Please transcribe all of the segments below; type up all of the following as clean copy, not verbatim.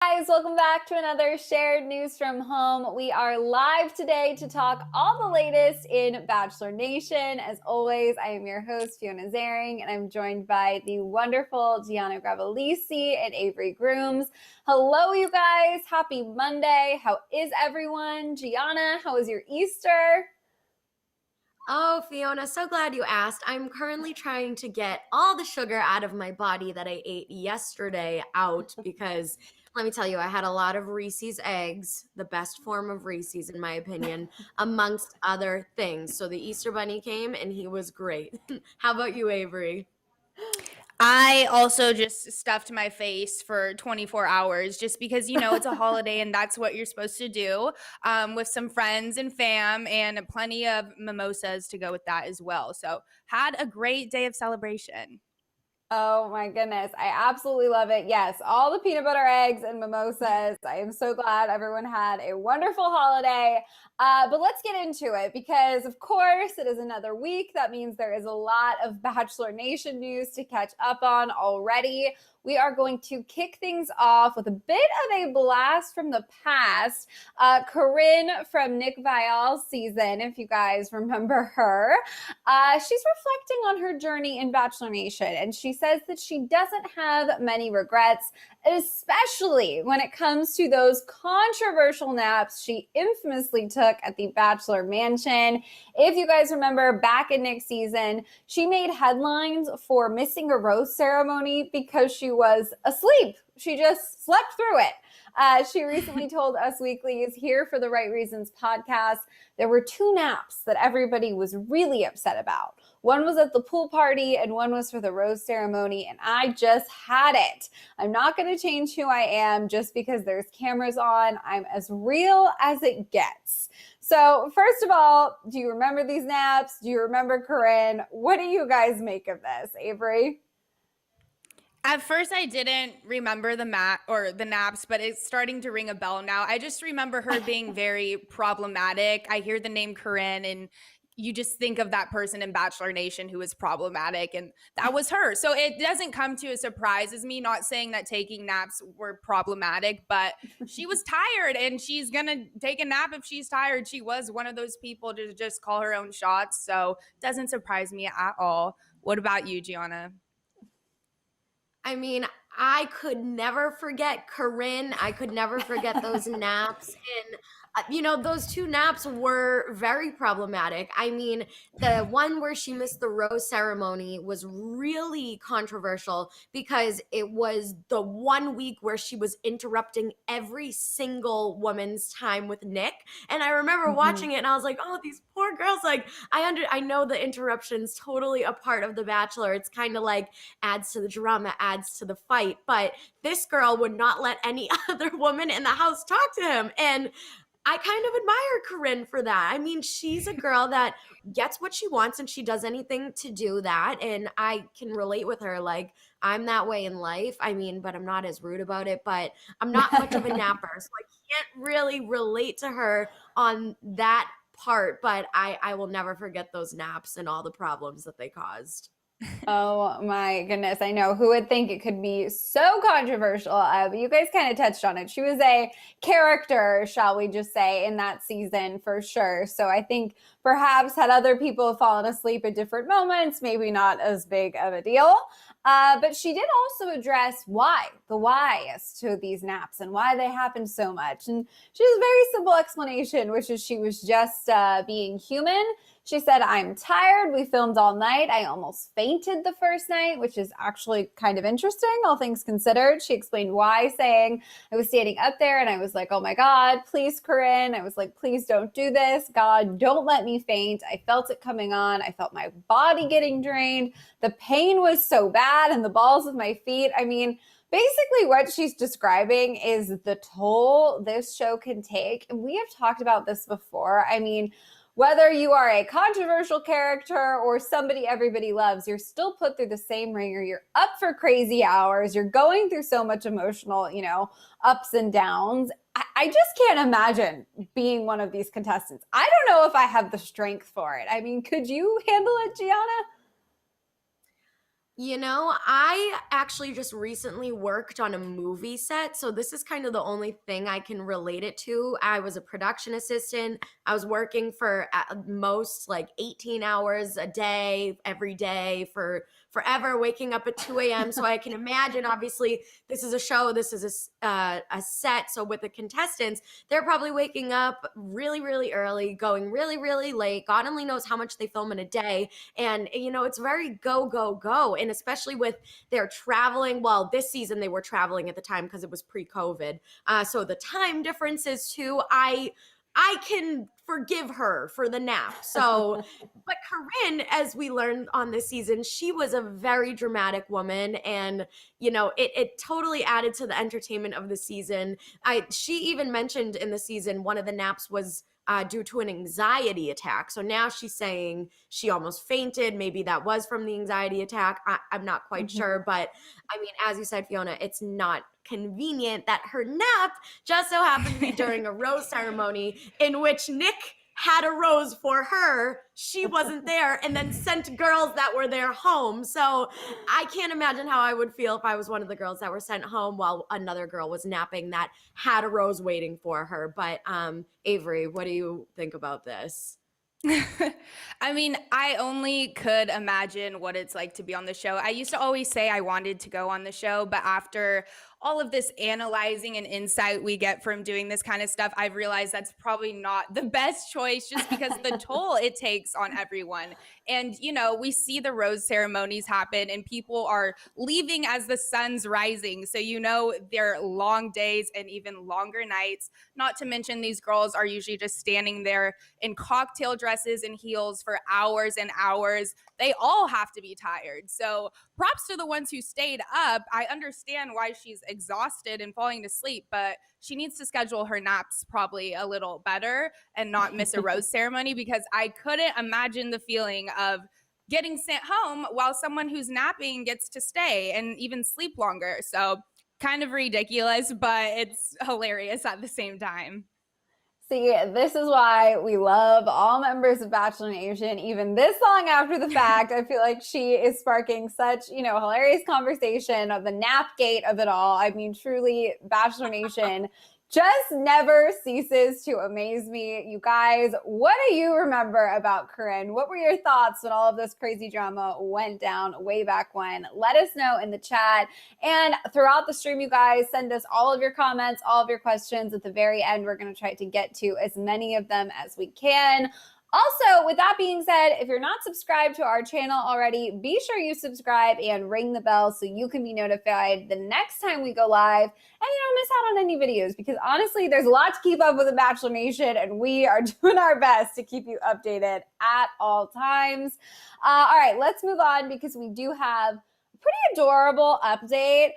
Guys, welcome back to another Shared News from Home. We are live today to talk all the latest in Bachelor Nation. As always, I am your host, Fiona Zaring, and I'm joined by the wonderful Gianna Gravelisi and Avery Grooms. Hello, you guys. Happy Monday. How is everyone? Gianna, how was your Easter? Oh, Fiona, so glad you asked. I'm currently trying to get all the sugar out of my body that I ate yesterday out because let me tell you, I had a lot of Reese's eggs, the best form of Reese's, in my opinion, amongst other things. So the Easter Bunny came and he was great. How about you, Avery? I also just stuffed my face for 24 hours just because, it's a holiday and that's what you're supposed to do with some friends and fam and plenty of mimosas to go with that as well. So had a great day of celebration. Oh my goodness. I absolutely love it. Yes, all the peanut butter eggs and mimosas. I am so glad everyone had a wonderful holiday. But let's get into it because, of course, it is another week. That means there is a lot of Bachelor Nation news to catch up on already. We are going to kick things off with a bit of a blast from the past. Corinne from Nick Viall's season, if you guys remember her, she's reflecting on her journey in Bachelor Nation, and she says that she doesn't have many regrets, especially when it comes to those controversial naps she infamously took at the Bachelor Mansion. If you guys remember, back in Nick's season, she made headlines for missing a rose ceremony because she was asleep. She just slept through it. She recently told Us Weekly's Here for the Right Reasons podcast there were two naps that everybody was really upset about. One was at the pool party and one was for the rose ceremony, and I just had it. I'm not going to change who I am just because there's cameras on. I'm as real as it gets. So first of all, do you remember these naps? Do you remember Corinne? What do you guys make of this, Avery? At first, I didn't remember the naps, but it's starting to ring a bell now. I just remember her being very problematic. I hear the name Corinne, and you just think of that person in Bachelor Nation who is problematic, and that was her. So it doesn't come to a surprise as me, not saying that taking naps were problematic, but she was tired, and she's gonna take a nap if she's tired. She was one of those people to just call her own shots, so it doesn't surprise me at all. What about you, Gianna? I mean, I could never forget Corinne. I could never forget those naps. And, those two naps were very problematic. I mean, the one where she missed the rose ceremony was really controversial because it was the 1 week where she was interrupting every single woman's time with Nick. And I remember watching it and I was like, oh, these poor girls. Like, I know the interruption's totally a part of The Bachelor. It's kind of like, adds to the drama, adds to the fight. But this girl would not let any other woman in the house talk to him. And I kind of admire Corinne for that. I mean, she's a girl that gets what she wants and she does anything to do that. And I can relate with her. Like, I'm that way in life. I mean, but I'm not as rude about it. But I'm not much of a napper. So I can't really relate to her on that part. But I will never forget those naps and all the problems that they caused. Oh my goodness. I know. Who would think it could be so controversial? But you guys kind of touched on it. She was a character, shall we just say, in that season for sure. So I think perhaps had other people fallen asleep at different moments, maybe not as big of a deal. But she did also address the why as to these naps and why they happened so much. And she has a very simple explanation, which is she was just being human. She said, I'm tired. We filmed all night. I almost fainted the first night, which is actually kind of interesting, all things considered. She explained why, saying, I was standing up there and I was like, oh my God, please, Corinne. I was like, please don't do this. God, don't let me faint. I felt it coming on. I felt my body getting drained. The pain was so bad and the balls of my feet. I mean, basically what she's describing is the toll this show can take. And we have talked about this before. I mean, whether you are a controversial character or somebody everybody loves, you're still put through the same ringer. You're up for crazy hours. You're going through so much emotional, ups and downs. I just can't imagine being one of these contestants. I don't know if I have the strength for it. I mean, could you handle it, Gianna? You know, I actually just recently worked on a movie set, so this is kind of the only thing I can relate it to. I was a production assistant. I was working for at most like 18 hours a day, every day for forever, waking up at 2 a.m. So I can imagine, obviously, this is a show, this is a set. So with the contestants, they're probably waking up really, really early, going really, really late. God only knows how much they film in a day. And, you know, it's very go, go, go. And especially with their traveling. Well, this season they were traveling at the time because it was pre-COVID. So the time differences too. I can forgive her for the nap. So, but Corinne, as we learned on this season, she was a very dramatic woman, and you know, it totally added to the entertainment of the season. She even mentioned in the season one of the naps was due to an anxiety attack. So now she's saying she almost fainted. Maybe that was from the anxiety attack. I'm not quite sure. But I mean, as you said, Fiona, it's not convenient that her nap just so happened to be during a rose ceremony in which Nick had a rose for her. She wasn't there, and then sent girls that were there home. So I can't imagine how I would feel if I was one of the girls that were sent home while another girl was napping that had a rose waiting for her. But Avery, what do you think about this? I mean, I only could imagine what it's like to be on the show. I used to always say I wanted to go on the show, but after all of this analyzing and insight we get from doing this kind of stuff, I've realized that's probably not the best choice just because the toll it takes on everyone. And, you know, we see the rose ceremonies happen and people are leaving as the sun's rising. So, you know, they're long days and even longer nights. Not to mention, these girls are usually just standing there in cocktail dresses and heels for hours and hours. They all have to be tired. So, props to the ones who stayed up. I understand why she's exhausted and falling to sleep, but she needs to schedule her naps probably a little better and not miss a rose ceremony, because I couldn't imagine the feeling of getting sent home while someone who's napping gets to stay and even sleep longer. So kind of ridiculous, but it's hilarious at the same time. See, this is why we love all members of Bachelor Nation, even this long after the fact. I feel like she is sparking such, you know, hilarious conversation of the nap gate of it all. I mean, truly, Bachelor Nation just never ceases to amaze me. You guys, what do you remember about Corinne? What were your thoughts when all of this crazy drama went down way back when? Let us know in the chat. And throughout the stream, you guys, send us all of your comments, all of your questions. At the very end, we're going to try to get to as many of them as we can. Also, with that being said, if you're not subscribed to our channel already, be sure you subscribe and ring the bell so you can be notified the next time we go live and you don't miss out on any videos, because honestly, there's a lot to keep up with the Bachelor Nation and we are doing our best to keep you updated at all times. All right, let's move on because we do have pretty adorable update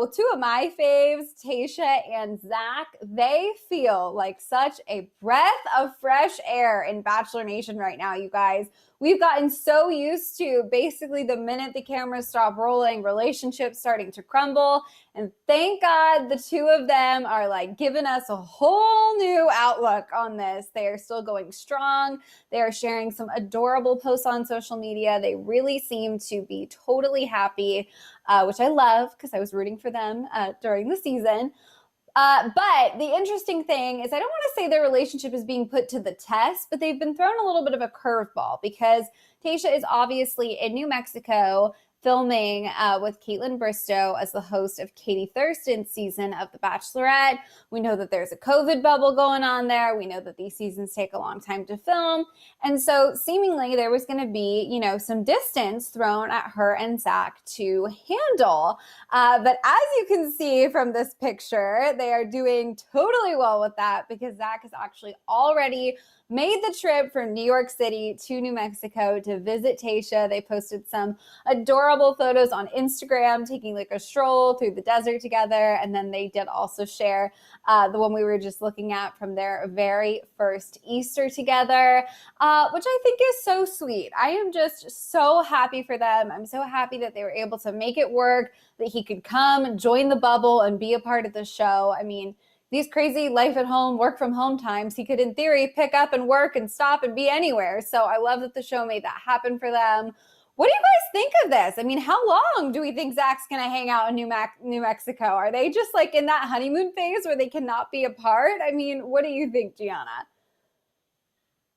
with two of my faves, Tayshia and Zac. They feel like such a breath of fresh air in Bachelor Nation right now, you guys. We've gotten so used to basically the minute the cameras stop rolling, relationships starting to crumble. And thank God the two of them are like giving us a whole new outlook on this. They are still going strong. They are sharing some adorable posts on social media. They really seem to be totally happy, which I love because I was rooting for them during the season. But the interesting thing is, I don't want to say their relationship is being put to the test, but they've been thrown a little bit of a curveball because Tayshia is obviously in New Mexico filming with Caitlin Bristow as the host of Katie Thurston's season of The Bachelorette. We know that there's a COVID bubble going on there. We know that these seasons take a long time to film. And so seemingly there was going to be, you know, some distance thrown at her and Zac to handle. But as you can see from this picture, they are doing totally well with that because Zac has actually already made the trip from New York City to New Mexico to visit Tayshia. They posted some adorable photos on Instagram, taking like a stroll through the desert together. And then they did also share the one we were just looking at from their very first Easter together, which I think is so sweet. I am just so happy for them. I'm so happy that they were able to make it work, that he could come, join the bubble, and be a part of the show. I mean, these crazy life at home, work from home times, he could in theory pick up and work and stop and be anywhere. So I love that the show made that happen for them. What do you guys think of this? I mean, how long do we think Zac's going to hang out in New Mexico? Are they just like in that honeymoon phase where they cannot be apart? I mean, what do you think, Gianna?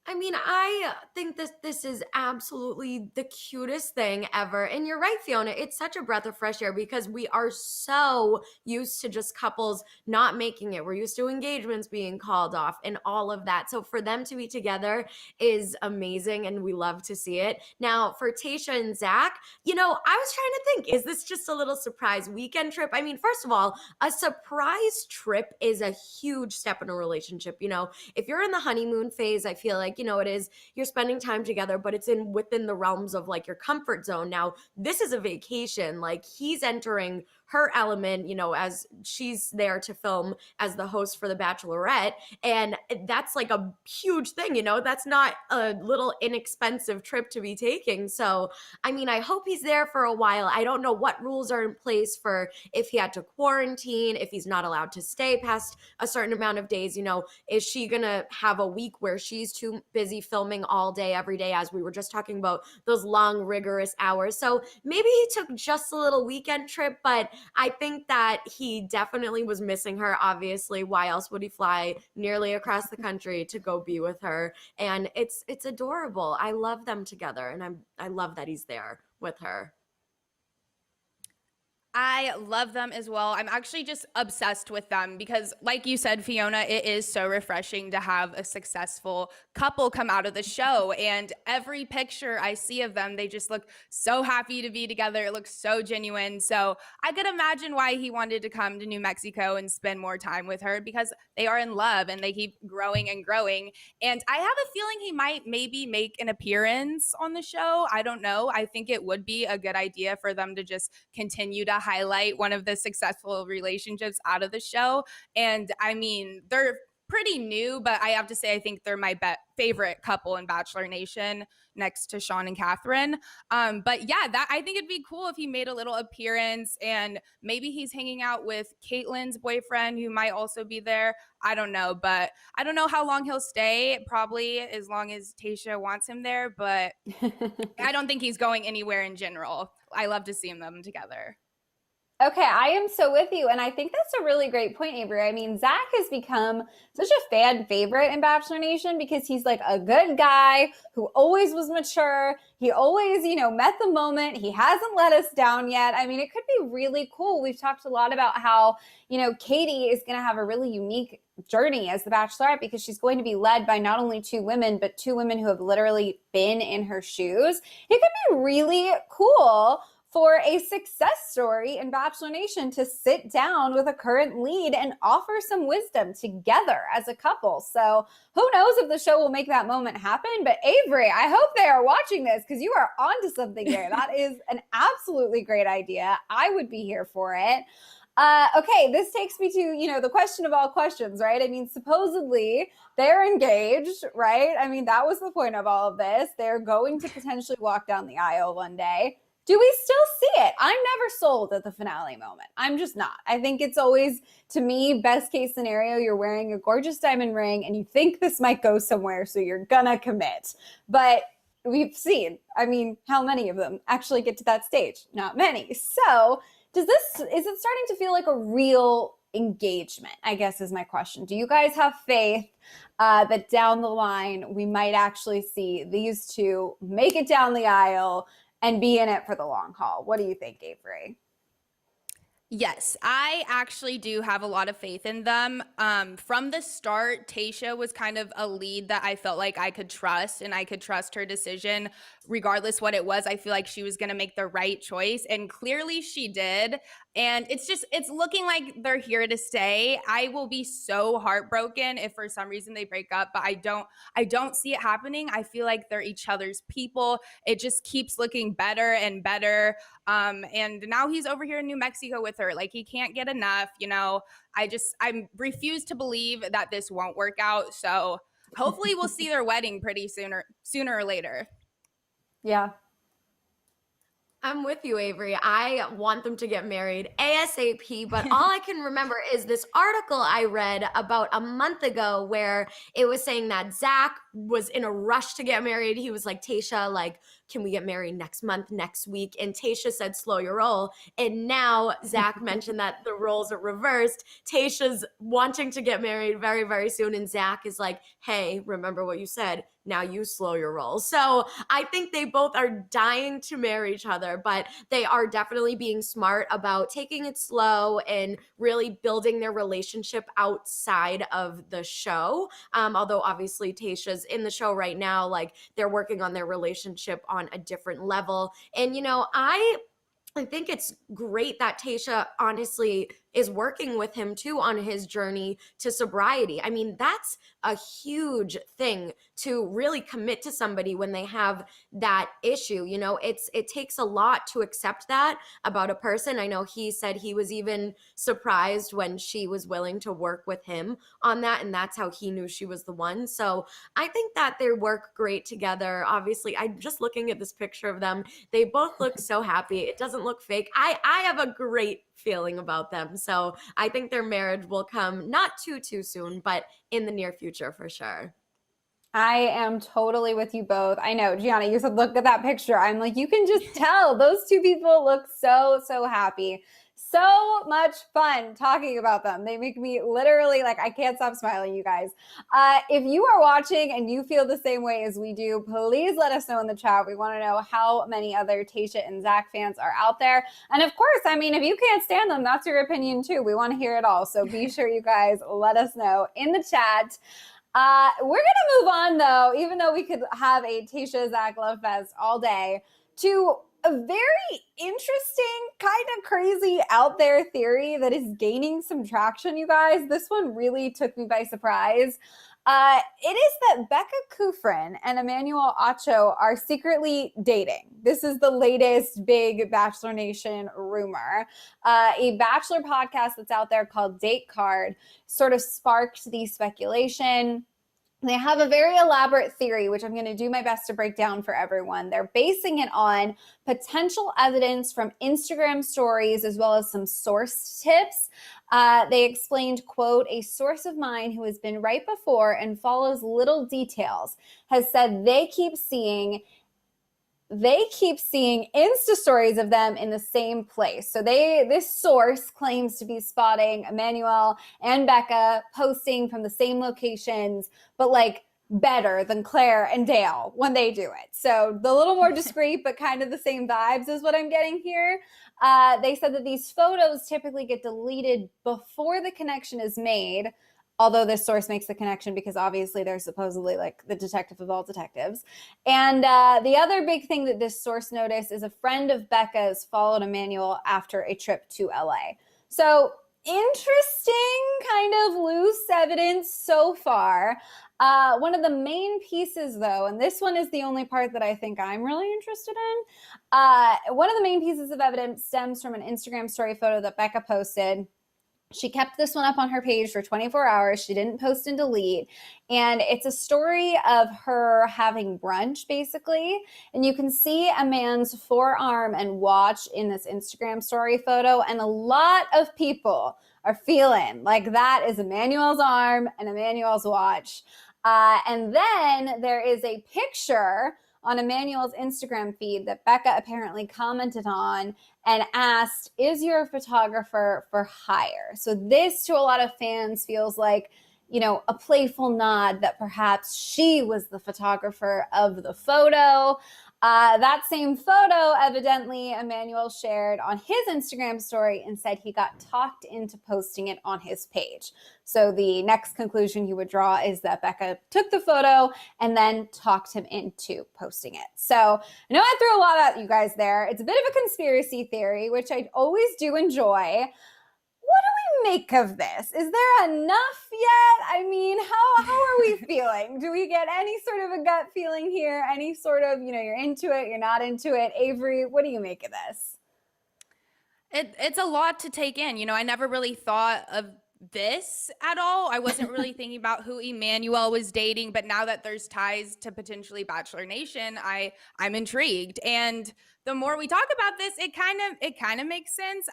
I mean, I think this is absolutely the cutest thing ever. And you're right, Fiona. It's such a breath of fresh air because we are so used to just couples not making it. We're used to engagements being called off and all of that. So for them to be together is amazing and we love to see it. Now, for Tayshia and Zac, I was trying to think, is this just a little surprise weekend trip? I mean, first of all, a surprise trip is a huge step in a relationship. If you're in the honeymoon phase, I feel like, it is, you're spending time together, but it's within the realms of like your comfort zone. Now, this is a vacation. Like he's entering her element, as she's there to film as the host for the Bachelorette. And that's like a huge thing, that's not a little inexpensive trip to be taking. So, I mean, I hope he's there for a while. I don't know what rules are in place for if he had to quarantine, if he's not allowed to stay past a certain amount of days, is she going to have a week where she's too busy filming all day, every day, as we were just talking about those long, rigorous hours. So maybe he took just a little weekend trip, but I think that he definitely was missing her, obviously. Why else would he fly nearly across the country to go be with her? And it's adorable. I love them together, and I love that he's there with her. I love them as well. I'm actually just obsessed with them because, like you said, Fiona, it is so refreshing to have a successful couple come out of the show. And every picture I see of them, they just look so happy to be together. It looks so genuine. So I could imagine why he wanted to come to New Mexico and spend more time with her, because they are in love and they keep growing and growing. And I have a feeling he might maybe make an appearance on the show. I don't know. I think it would be a good idea for them to just continue to highlight one of the successful relationships out of the show. And I mean, they're pretty new, but I have to say, I think they're my favorite couple in Bachelor Nation, next to Sean and Catherine. But yeah, that I think it'd be cool if he made a little appearance, and maybe he's hanging out with Caitlin's boyfriend, who might also be there. I don't know, but I don't know how long he'll stay. Probably as long as Tayshia wants him there, but I don't think he's going anywhere in general. I love to see them together. Okay, I am so with you. And I think that's a really great point, Avery. I mean, Zac has become such a fan favorite in Bachelor Nation because he's like a good guy who always was mature. He always, met the moment. He hasn't let us down yet. I mean, it could be really cool. We've talked a lot about how, Katie is going to have a really unique journey as the Bachelorette because she's going to be led by not only two women, but two women who have literally been in her shoes. It could be really cool for a success story in Bachelor Nation to sit down with a current lead and offer some wisdom together as a couple. So who knows if the show will make that moment happen? But Avery, I hope they are watching this because you are onto something here. That is an absolutely great idea. I would be here for it. Okay, this takes me to, the question of all questions, right? I mean, supposedly they're engaged, right? I mean, that was the point of all of this. They're going to potentially walk down the aisle one day. Do we still see it? I'm never sold at the finale moment. I'm just not. I think it's always, to me, best case scenario, you're wearing a gorgeous diamond ring and you think this might go somewhere, so you're gonna commit. But we've seen, how many of them actually get to that stage? Not many. So is it starting to feel like a real engagement, I guess is my question. Do you guys have faith that down the line we might actually see these two make it down the aisle and be in it for the long haul? What do you think, Avery? Yes, I actually do have a lot of faith in them. From the start, Tayshia was kind of a lead that I felt like I could trust, and I could trust her decision regardless what it was. I feel like she was going to make the right choice, and clearly she did. And it's looking like they're here to stay. I will be so heartbroken if for some reason they break up, but I don't see it happening. I feel like they're each other's people. It just keeps looking better and better. And now he's over here in New Mexico with her. Like, he can't get enough, I refuse to believe that this won't work out. So hopefully we'll see their wedding pretty sooner or later. Yeah. I'm with you, Avery. I want them to get married ASAP, but all I can remember is this article I read about a month ago where it was saying that Zac was in a rush to get married. He was like, Tayshia, like, can we get married next month, next week? And Tayshia said, slow your roll. And now Zac mentioned that the roles are reversed. Tayshia's wanting to get married very, very soon. And Zac is like, hey, remember what you said. Now you slow your roll. So I think they both are dying to marry each other, but they are definitely being smart about taking it slow and really building their relationship outside of the show. Although obviously Tayshia's in the show right now, like they're working on their relationship on a different level. And, I think it's great that Tayshia honestly is working with him too on his journey to sobriety. I mean, that's a huge thing to really commit to somebody when they have that issue. It takes a lot to accept that about a person. I know he said he was even surprised when she was willing to work with him on that, and that's how he knew she was the one. So I think that they work great together. Obviously, I'm just looking at this picture of them. They both look so happy. It doesn't look fake. I have a great feeling about them. So I think their marriage will come not too soon, but in the near future for sure. I am totally with you both. I know, Gianna, you said, look at that picture. I'm like, you can just tell those two people look so happy. So much fun talking about them. They make me literally like, I can't stop smiling, you guys. If you are watching and you feel the same way as we do, please let us know in the chat. We want to know how many other Tayshia and Zac fans are out there. And of course, I mean, if you can't stand them, that's your opinion too. We want to hear it all. So be sure you guys let us know in the chat. We're going to move on, though, even though we could have a Tayshia Zac love fest all day, to a very interesting, kind of crazy out there theory that is gaining some traction, you guys. This one really took me by surprise. It is that Becca Kufrin and Emmanuel Acho are secretly dating. This is the latest big Bachelor Nation rumor. A Bachelor podcast that's out there called Date Card sort of sparked the speculation. They have a very elaborate theory, which I'm going to do my best to break down for everyone. They're basing it on potential evidence from Instagram stories as well as some source tips. They explained, quote, a source of mine who has been right before and follows little details has said they keep seeing Insta stories of them in the same place. So this source claims to be spotting Emmanuel and Becca posting from the same locations, but like better than Claire and Dale when they do it. So the little more discreet, but kind of the same vibes is what I'm getting here. They said that these photos typically get deleted before the connection is made, although this source makes the connection because obviously they're supposedly like the detective of all detectives. And the other big thing that this source noticed is a friend of Becca's followed Emmanuel after a trip to LA. So interesting kind of loose evidence so far. One of the main pieces though, and this one is the only part that I think I'm really interested in. One of the main pieces of evidence stems from an Instagram story photo that Becca posted. She kept this one up on her page for 24 hours. She didn't post and delete. And it's a story of her having brunch, basically. And you can see a man's forearm and watch in this Instagram story photo. And a lot of people are feeling like that is Emmanuel's arm and Emmanuel's watch. And then there is a picture on Emmanuel's Instagram feed that Becca apparently commented on and asked, is your photographer for hire? So this to a lot of fans feels like, a playful nod that perhaps she was the photographer of the photo. That same photo, evidently, Emmanuel shared on his Instagram story and said he got talked into posting it on his page. So the next conclusion you would draw is that Becca took the photo and then talked him into posting it. So I know I threw a lot at you guys there. It's a bit of a conspiracy theory, which I always do enjoy. What do we make of this? Is there enough yet? I mean, how are we feeling? Do we get any sort of a gut feeling here? Any sort of, you're into it, you're not into it? Avery, what do you make of this? It's a lot to take in. I never really thought of this at all. I wasn't really thinking about who Emmanuel was dating, but now that there's ties to potentially Bachelor Nation, I'm intrigued. And the more we talk about this, it kind of makes sense.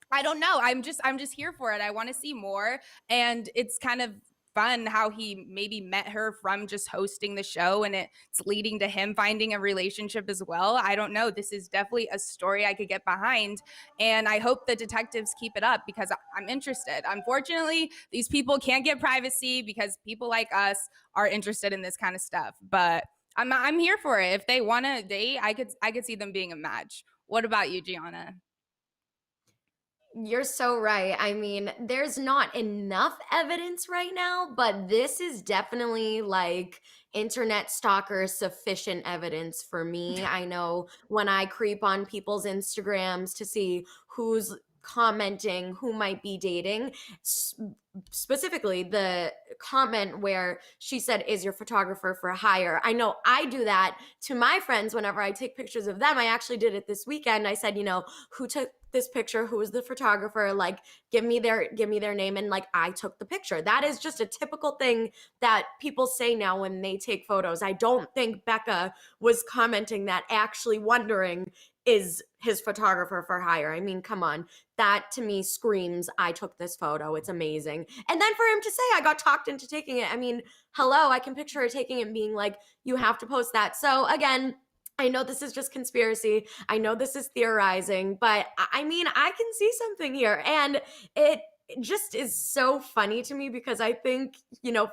I don't know. I'm just here for it. I want to see more. And it's kind of fun how he maybe met her from just hosting the show and it's leading to him finding a relationship as well. I don't know. This is definitely a story I could get behind. And I hope the detectives keep it up because I'm interested. Unfortunately, these people can't get privacy because people like us are interested in this kind of stuff. But I'm here for it. If they want to date, I could see them being a match. What about you, Gianna? You're so right. I mean, there's not enough evidence right now, but this is definitely like internet stalker sufficient evidence for me. I know when I creep on people's Instagrams to see who's commenting, who might be dating, specifically the comment where she said, "Is your photographer for hire?" I know I do that to my friends whenever I take pictures of them. I actually did it this weekend. I said, who took this picture, who was the photographer, like give me their name, and like I took the picture. That is just a typical thing that people say now when they take photos. I don't think Becca was commenting that, actually wondering, is his photographer for hire? I mean, come on. That to me screams, I took this photo. It's amazing. And then for him to say, I got talked into taking it. I mean, hello, I can picture her taking it and being like, you have to post that. So again, I know this is just conspiracy. I know this is theorizing, but I mean, I can see something here. And it just is so funny to me because I think,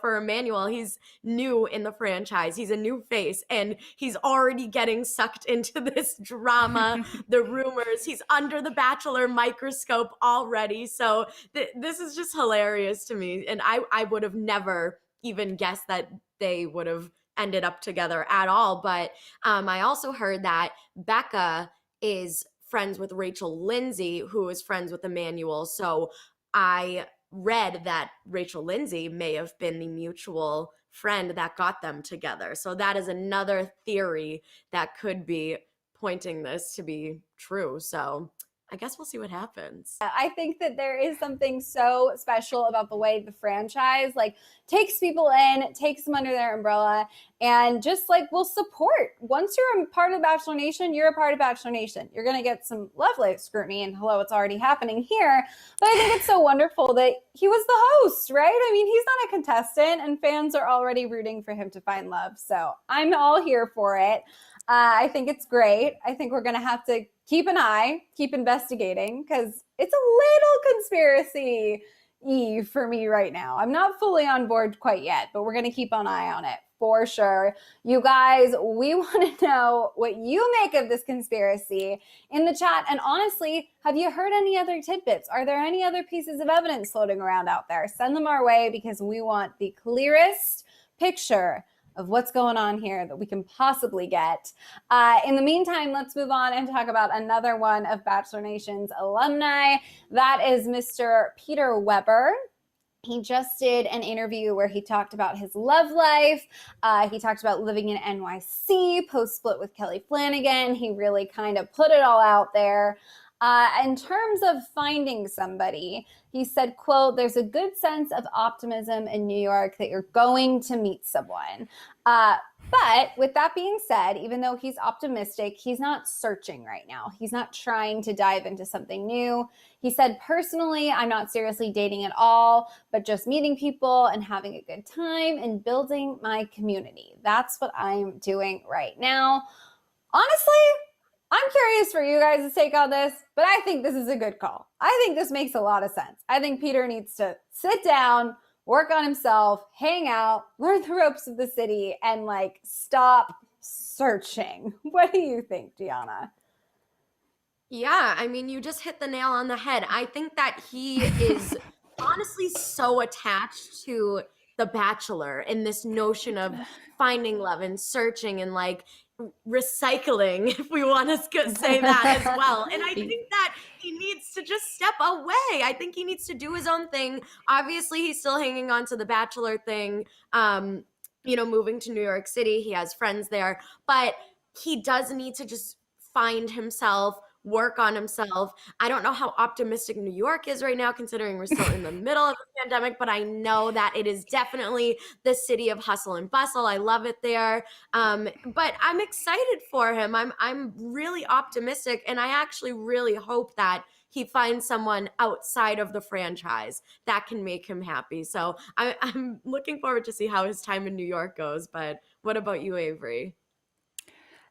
for Emmanuel, he's new in the franchise. He's a new face and he's already getting sucked into this drama, the rumors. He's under the Bachelor microscope already. So this is just hilarious to me. And I would have never even guessed that they would have ended up together at all. But I also heard that Becca is friends with Rachel Lindsay, who is friends with Emmanuel. So I read that Rachel Lindsay may have been the mutual friend that got them together. So that is another theory that could be pointing this to be true. So I guess we'll see what happens. I think that there is something so special about the way the franchise takes people in, takes them under their umbrella, and just will support. Once you're a part of Bachelor Nation, you're a part of Bachelor Nation. You're going to get some lovely scrutiny, and hello, it's already happening here. But I think it's so wonderful that he was the host, right? I mean, he's not a contestant, and fans are already rooting for him to find love. So I'm all here for it. I think it's great. I think we're going to have to keep an eye, keep investigating, because it's a little conspiracy-y for me right now. I'm not fully on board quite yet, but we're going to keep an eye on it for sure. You guys, we want to know what you make of this conspiracy in the chat. And honestly, have you heard any other tidbits? Are there any other pieces of evidence floating around out there? Send them our way because we want the clearest picture of what's going on here that we can possibly get. In the meantime, let's move on and talk about another one of Bachelor Nation's alumni. That is Mr. Peter Weber. He just did an interview where he talked about his love life. He talked about living in NYC, post-split with Kelly Flanagan. He really kind of put it all out there. In terms of finding somebody, he said, quote, "There's a good sense of optimism in New York that you're going to meet someone." But with that being said, even though he's optimistic, he's not searching right now. He's not trying to dive into something new. He said, "Personally, I'm not seriously dating at all, but just meeting people and having a good time and building my community. That's what I'm doing right now." Honestly, I'm curious for you guys' take on this, but I think this is a good call. I think this makes a lot of sense. I think Peter needs to sit down, work on himself, hang out, learn the ropes of the city, and stop searching. What do you think, Gianna? Yeah, I mean, you just hit the nail on the head. I think that he is honestly so attached to The Bachelor and this notion of finding love and searching and recycling, if we want to say that as well. And I think that he needs to just step away. I think he needs to do his own thing. Obviously, he's still hanging on to the Bachelor thing, moving to New York City. He has friends there, but he does need to just find himself, work on himself. I don't know how optimistic New York is right now, considering we're still in the middle of a pandemic, but I know that it is definitely the city of hustle and bustle. I love it there. But I'm excited for him. I'm really optimistic, and I actually really hope that he finds someone outside of the franchise that can make him happy. So I'm looking forward to see how his time in New York goes. But what about you, Avery?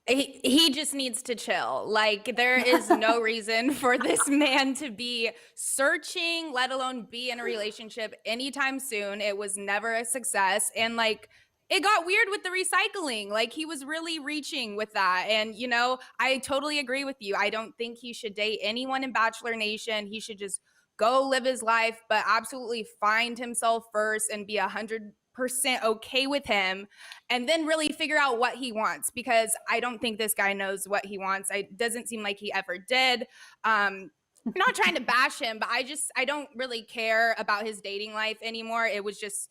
He just needs to chill. Like, there is no reason for this man to be searching, let alone be in a relationship anytime soon. It was never a success. And like, it got weird with the recycling. Like, he was really reaching with that. And, you know, I totally agree with you. I don't think he should date anyone in Bachelor Nation. He should just go live his life, but absolutely find himself first and be 100% okay with him, and then really figure out what he wants, because I don't think this guy knows what he wants. It doesn't seem like he ever did. I'm not trying to bash him, but I don't really care about his dating life anymore. It was just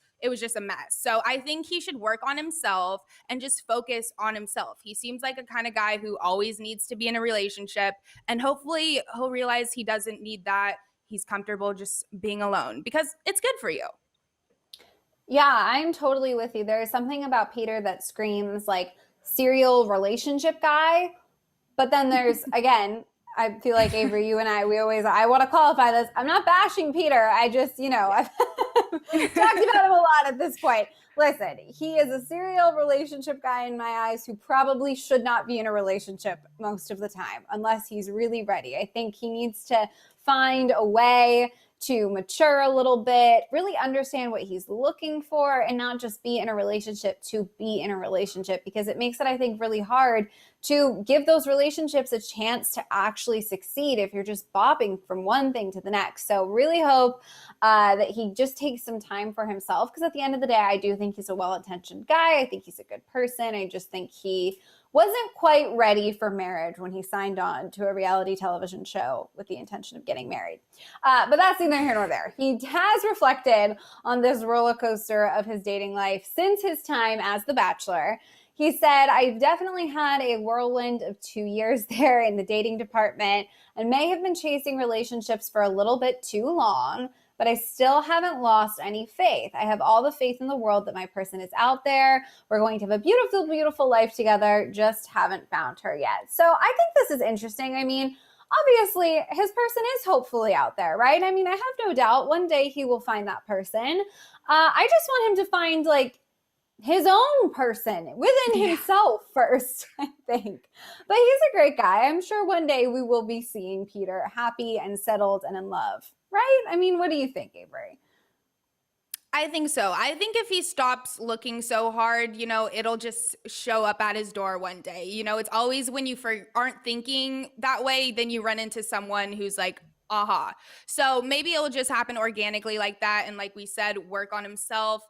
a mess. So I think he should work on himself and just focus on himself. He seems like a kind of guy who always needs to be in a relationship, and hopefully he'll realize he doesn't need that. He's comfortable just being alone because it's good for you. Yeah, I'm totally with you. There's something about Peter that screams like serial relationship guy. But then there's, again, I feel like Avery, you and I want to qualify this. I'm not bashing Peter. I just, I've talked about him a lot at this point. Listen, he is a serial relationship guy in my eyes who probably should not be in a relationship most of the time unless he's really ready. I think he needs to find a way to mature a little bit, really understand what he's looking for, and not just be in a relationship to be in a relationship, because it makes it, I think, really hard to give those relationships a chance to actually succeed if you're just bopping from one thing to the next. So really hope that he just takes some time for himself, because at the end of the day, I do think he's a well-intentioned guy. I think he's a good person. I just think he wasn't quite ready for marriage when he signed on to a reality television show with the intention of getting married. But that's neither here nor there. He has reflected on this roller coaster of his dating life since his time as The Bachelor. He said, "I've definitely had a whirlwind of 2 years there in the dating department and may have been chasing relationships for a little bit too long, but I still haven't lost any faith. I have all the faith in the world that my person is out there. We're going to have a beautiful, beautiful life together. Just haven't found her yet." So I think this is interesting. I mean, obviously, his person is hopefully out there, right? I mean, I have no doubt one day he will find that person. I just want him to find, like, his own person within himself first, I think. But he's a great guy. I'm sure one day we will be seeing Peter happy and settled and in love, right? I mean, what do you think, Avery? I think so. I think if he stops looking so hard, it'll just show up at his door one day. It's always when you aren't thinking that way, then you run into someone who's like, aha. So maybe it'll just happen organically like that. And like we said, work on himself.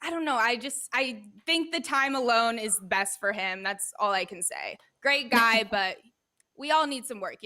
I don't know. I think the time alone is best for him. That's all I can say. Great guy, but we all need some work,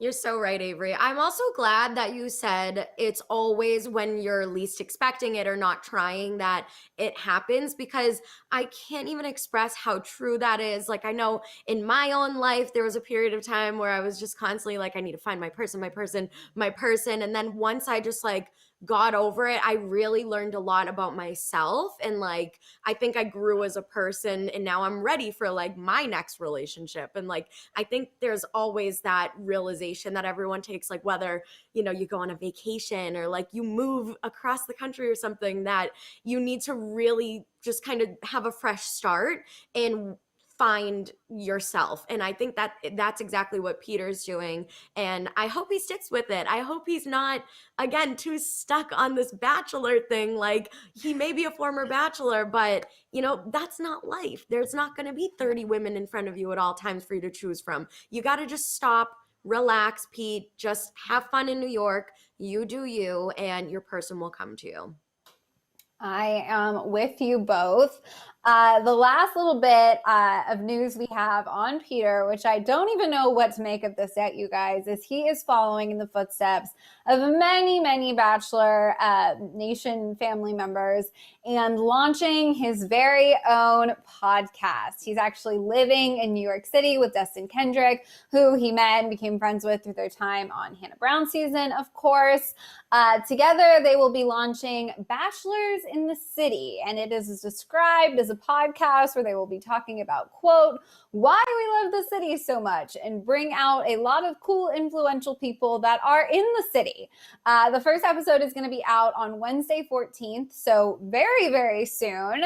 You're so right, Avery. I'm also glad that you said it's always when you're least expecting it or not trying that it happens, because I can't even express how true that is. Like, I know in my own life, there was a period of time where I was just constantly like, I need to find my person, my person, my person. And then once I just like got over it, I really learned a lot about myself. And like, I think I grew as a person, and now I'm ready for like my next relationship. And like, I think there's always that realization that everyone takes, like whether, you go on a vacation or like you move across the country or something, that you need to really just kind of have a fresh start and find yourself. And I think that that's exactly what Peter's doing. And I hope he sticks with it. I hope he's not, again, too stuck on this Bachelor thing. Like, he may be a former Bachelor, but that's not life. There's not going to be 30 women in front of you at all times for you to choose from. You got to just stop, relax, Pete, just have fun in New York. You do you, and your person will come to you. I am with you both. The last little bit of news we have on Peter, which I don't even know what to make of this yet, you guys, is he is following in the footsteps of many, many Bachelor Nation family members and launching his very own podcast. He's actually living in New York City with Dustin Kendrick, who he met and became friends with through their time on Hannah Brown season, of course. Together, they will be launching Bachelors in the City, and it is described as a podcast where they will be talking about, quote, why we love the city so much and bring out a lot of cool, influential people that are in the city. The first episode is going to be out on Wednesday 14th, so very, very soon.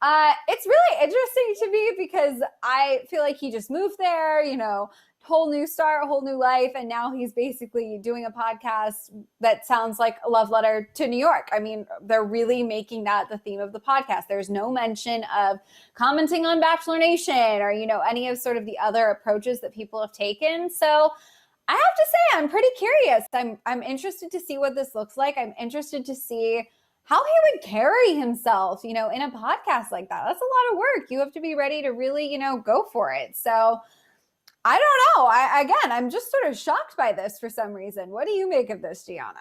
It's really interesting to me because I feel like he just moved there, whole new start, whole new life. And now he's basically doing a podcast that sounds like a love letter to New York. I mean, they're really making that the theme of the podcast. There's no mention of commenting on Bachelor Nation or, any of sort of the other approaches that people have taken. So I have to say, I'm pretty curious. I'm interested to see what this looks like. I'm interested to see how he would carry himself, in a podcast like that. That's a lot of work. You have to be ready to really, go for it. So I don't know. I'm just sort of shocked by this for some reason. What do you make of this, Gianna?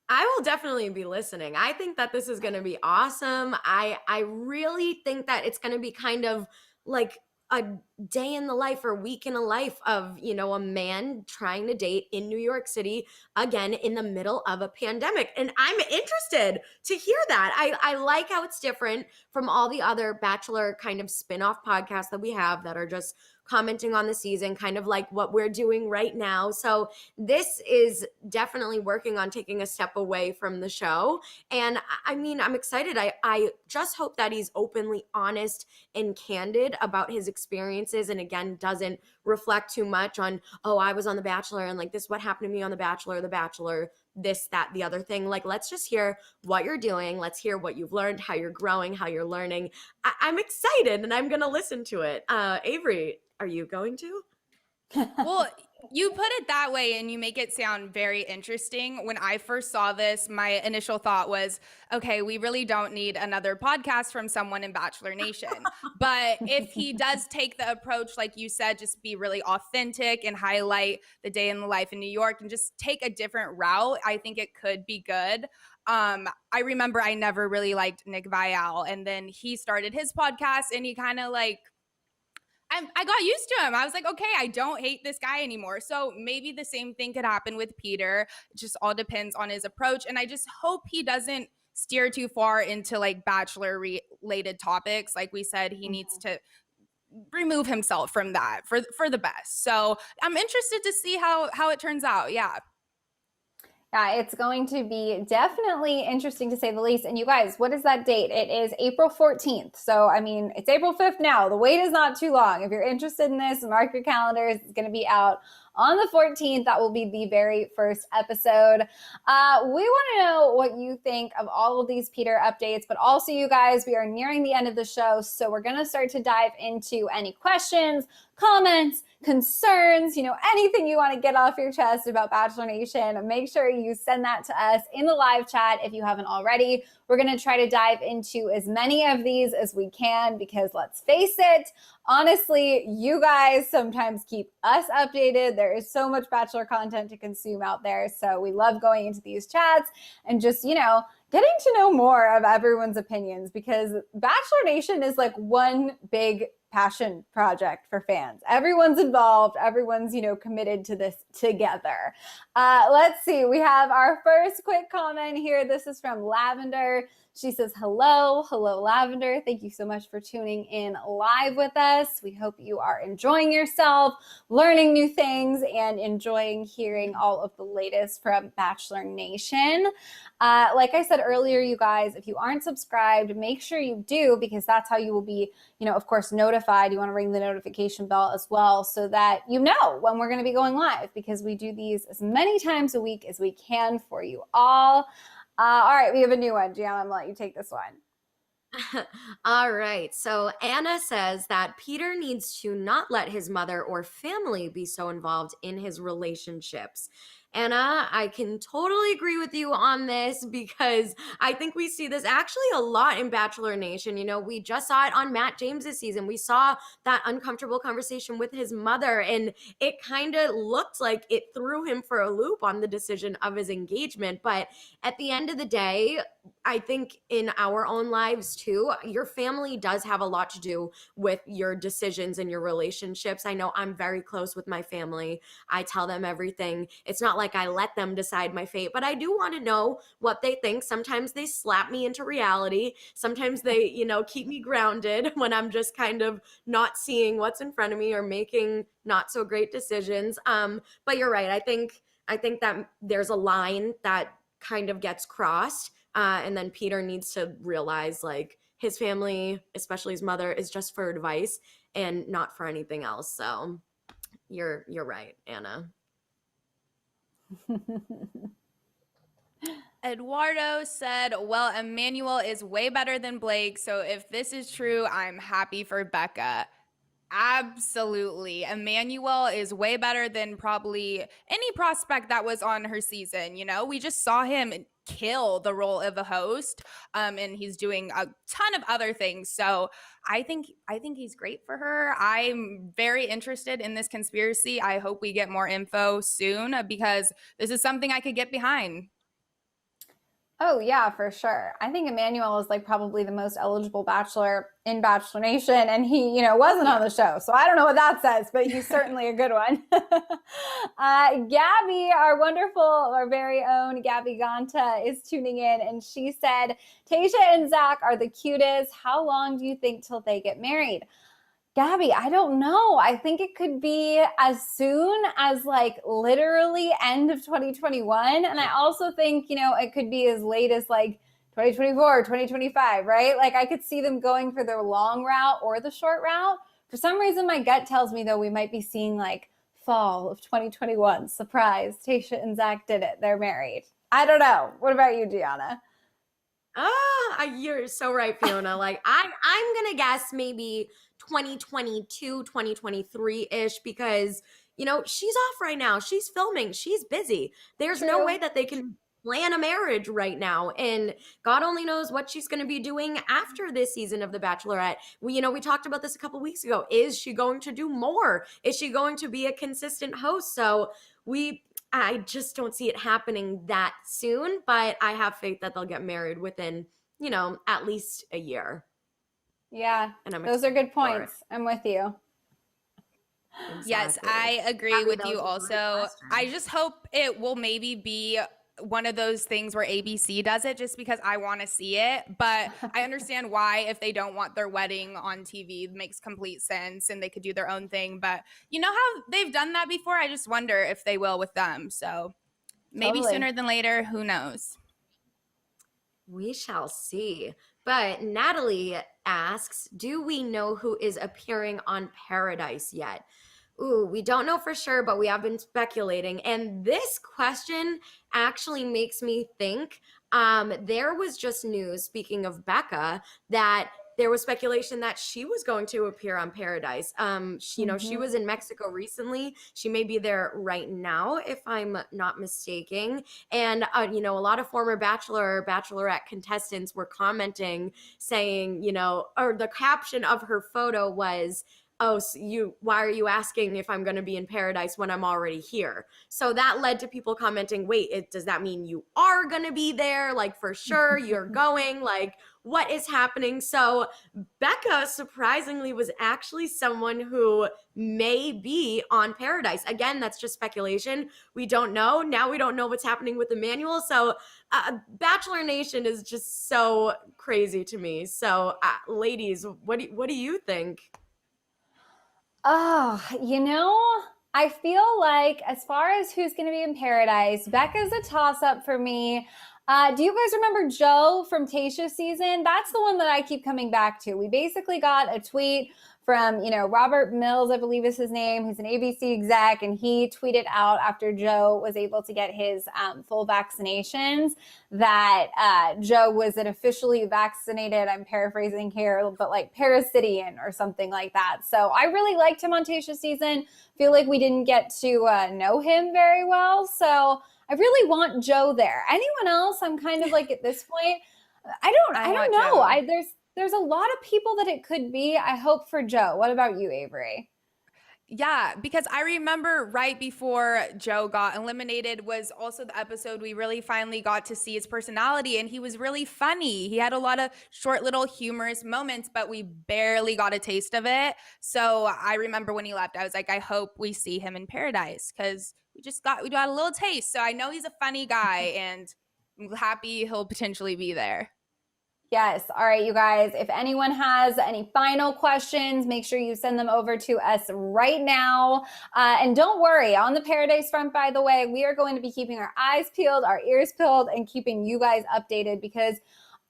I will definitely be listening. I think that this is going to be awesome. I really think that it's going to be kind of like a day in the life or week in a life of, a man trying to date in New York City, again, in the middle of a pandemic. And I'm interested to hear that. I like how it's different from all the other Bachelor kind of spin-off podcasts that we have that are just commenting on the season, kind of like what we're doing right now. So this is definitely working on taking a step away from the show. And I mean, I'm excited. I just hope that he's openly honest and candid about his experiences, and again, doesn't reflect too much on, oh, I was on The Bachelor and like this, what happened to me on The Bachelor, this, that, the other thing. Like, let's just hear what you're doing. Let's hear what you've learned, how you're growing, how you're learning. I'm excited and I'm going to listen to it. Avery, are you going to? Well, you put it that way and you make it sound very interesting. When I first saw this, my initial thought was, okay, we really don't need another podcast from someone in Bachelor Nation. But if he does take the approach, like you said, just be really authentic and highlight the day in the life in New York and just take a different route, I think it could be good. I remember I never really liked Nick Viall, and then he started his podcast and he kind of like, I got used to him. I was like, okay, I don't hate this guy anymore. So maybe the same thing could happen with Peter. It just all depends on his approach. And I just hope he doesn't steer too far into like Bachelor related topics. Like we said, he needs to remove himself from that for the best. So I'm interested to see how it turns out. Yeah. Yeah, it's going to be definitely interesting to say the least. And you guys, what is that date? It is April 14th. So, I mean, it's April 5th now. The wait is not too long. If you're interested in this, mark your calendars. It's going to be out on the 14th. That will be the very first episode. We want to know what you think of all of these Peter updates, but also you guys, we are nearing the end of the show. So we're going to start to dive into any questions, comments, concerns, anything you want to get off your chest about Bachelor Nation. Make sure you send that to us in the live chat if you haven't already. We're going to try to dive into as many of these as we can because let's face it, honestly, you guys sometimes keep us updated. There is so much Bachelor content to consume out there. So we love going into these chats and just, getting to know more of everyone's opinions because Bachelor Nation is like one big passion project for fans. Everyone's involved. Everyone's, committed to this together. Let's see. We have our first quick comment here. This is from Lavender. She says, hello, Lavender. Thank you so much for tuning in live with us. We hope you are enjoying yourself, learning new things, and enjoying hearing all of the latest from Bachelor Nation. Like I said earlier, you guys, if you aren't subscribed, make sure you do because that's how you will be, of course, notified. You want to ring the notification bell as well so that you know when we're going to be going live because we do these as many times a week as we can for you all. All right, we have a new one. Gianna, I'm going to let you take this one. All right. So Anna says that Peter needs to not let his mother or family be so involved in his relationships. Anna, I can totally agree with you on this because I think we see this actually a lot in Bachelor Nation. We just saw it on Matt James's season. We saw that uncomfortable conversation with his mother, and it kind of looked like it threw him for a loop on the decision of his engagement. But at the end of the day, I think in our own lives too, your family does have a lot to do with your decisions and your relationships. I know I'm very close with my family. I tell them everything. It's not like I let them decide my fate, but I do want to know what they think. Sometimes they slap me into reality. Sometimes they, keep me grounded when I'm just kind of not seeing what's in front of me or making not so great decisions. But you're right. I think that there's a line that kind of gets crossed. And then Peter needs to realize like his family, especially his mother, is just for advice and not for anything else. So you're right, Anna. Eduardo said, well, Emmanuel is way better than Blake. So if this is true, I'm happy for Becca. Absolutely. Emmanuel is way better than probably any prospect that was on her season. We just saw him kill the role of a host, and he's doing a ton of other things. So I think he's great for her. I'm very interested in this conspiracy. I hope we get more info soon because this is something I could get behind. Oh yeah, for sure. I think Emmanuel is like probably the most eligible bachelor in Bachelor Nation, and he, wasn't on the show, so I don't know what that says, but he's certainly a good one. Gabby, our very own Gabby Ganta, is tuning in, and she said, "Tayshia and Zac are the cutest. How long do you think till they get married?" Gabby, I don't know. I think it could be as soon as like literally end of 2021. And I also think, it could be as late as like 2024, 2025, right? Like I could see them going for their long route or the short route. For some reason, my gut tells me though, we might be seeing like fall of 2021. Surprise, Tayshia and Zac did it. They're married. I don't know. What about you, Gianna? You're so right, Fiona. Like I'm gonna guess maybe 2022, 2023-ish, because she's off right now. She's filming, she's busy. There's True. no way that they can plan a marriage right now, and God only knows what she's going to be doing after this season of The Bachelorette. We talked about this a couple weeks ago. Is she going to do more? Is she going to be a consistent host? So I just don't see it happening that soon, but I have faith that they'll get married within, at least a year. Yeah, those are good points. I'm with you. Exactly. Yes, I agree with you also. I just hope it will maybe be one of those things where ABC does it just because I want to see it. But I understand why, if they don't want their wedding on TV, it makes complete sense and they could do their own thing. But you know how they've done that before? I just wonder if they will with them. So maybe sooner than later, who knows? We shall see. But Natalie asks, do we know who is appearing on Paradise yet? Ooh, we don't know for sure, but we have been speculating. And this question actually makes me think there was just news, speaking of Becca, that there was speculation that she was going to appear on Paradise. She was in Mexico recently. She may be there right now, if I'm not mistaken. And, a lot of former Bachelor, Bachelorette contestants were commenting, saying, or the caption of her photo was, "Oh, so why are you asking if I'm going to be in Paradise when I'm already here?" So that led to people commenting, wait, does that mean you are going to be there? Like, for sure, you're going? Like, what is happening? So Becca, surprisingly, was actually someone who may be on Paradise. Again, that's just speculation. We don't know. Now we don't know what's happening with Emmanuel. So Bachelor Nation is just so crazy to me. So ladies, what do you think? Oh, I feel like as far as who's going to be in Paradise, Becca's a toss-up for me. Do you guys remember Joe from Tayshia's season? That's the one that I keep coming back to. We basically got a tweet from, Robert Mills, I believe is his name. He's an ABC exec, and he tweeted out after Joe was able to get his full vaccinations that Joe was an officially vaccinated, I'm paraphrasing here, but like parasitian or something like that. So I really liked him on Tayshia's season. Feel like we didn't get to know him very well. So I really want Joe there. Anyone else? I'm kind of like at this point, I don't know. There's a lot of people that it could be. I hope for Joe. What about you, Avery? Yeah, because I remember right before Joe got eliminated was also the episode we really finally got to see his personality, and he was really funny. He had a lot of short little humorous moments, but we barely got a taste of it. So I remember when he left, I was like, I hope we see him in Paradise because we got a little taste. So I know he's a funny guy, and I'm happy he'll potentially be there. Yes. All right, you guys, if anyone has any final questions, make sure you send them over to us right now. And don't worry, on the Paradise front, by the way, we are going to be keeping our eyes peeled, our ears peeled, and keeping you guys updated, because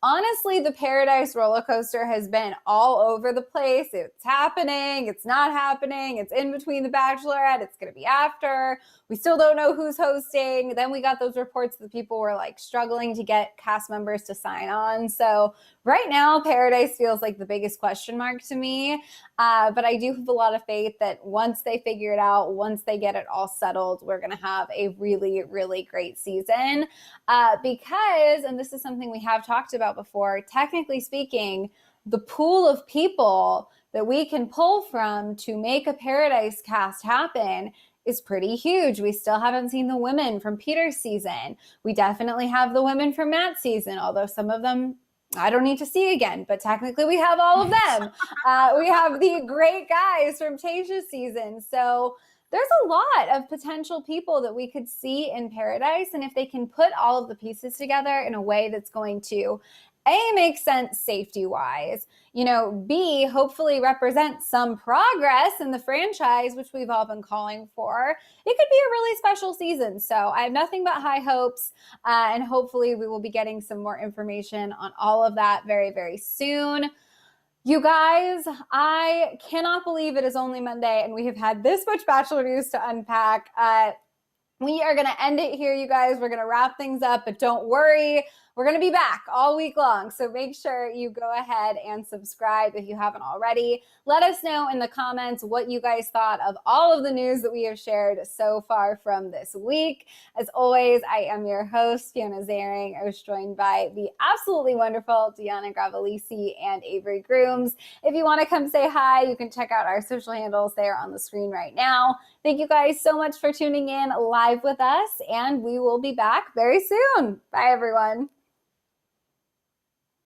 honestly, the Paradise roller coaster has been all over the place. It's happening, it's not happening, it's in between the Bachelorette, it's going to be after. We still don't know who's hosting. Then we got those reports that people were like struggling to get cast members to sign on. So right now, Paradise feels like the biggest question mark to me. But I do have a lot of faith that once they figure it out, once they get it all settled, we're going to have a really, really great season. Because, and this is something we have talked about before, technically speaking, the pool of people that we can pull from to make a Paradise cast happen is pretty huge. We still haven't seen the women from Peter's season. We definitely have the women from Matt's season, although some of them I don't need to see again, but technically we have all of them. We have the great guys from Tayshia's season. So there's a lot of potential people that we could see in Paradise. And if they can put all of the pieces together in a way that's going to A, make sense safety-wise, B, hopefully represent some progress in the franchise, which we've all been calling for, it could be a really special season. So I have nothing but high hopes, and hopefully we will be getting some more information on all of that very, very soon. You guys, I cannot believe it is only Monday and we have had this much Bachelor news to unpack. We are going to end it here, you guys. We're going to wrap things up, but don't worry. We're going to be back all week long, so make sure you go ahead and subscribe if you haven't already. Let us know in the comments what you guys thought of all of the news that we have shared so far from this week. As always, I am your host, Fiona Zaring. I was joined by the absolutely wonderful Deanna Gravelisi and Avery Grooms. If you want to come say hi, you can check out our social handles there on the screen right now. Thank you guys so much for tuning in live with us, and we will be back very soon. Bye, everyone.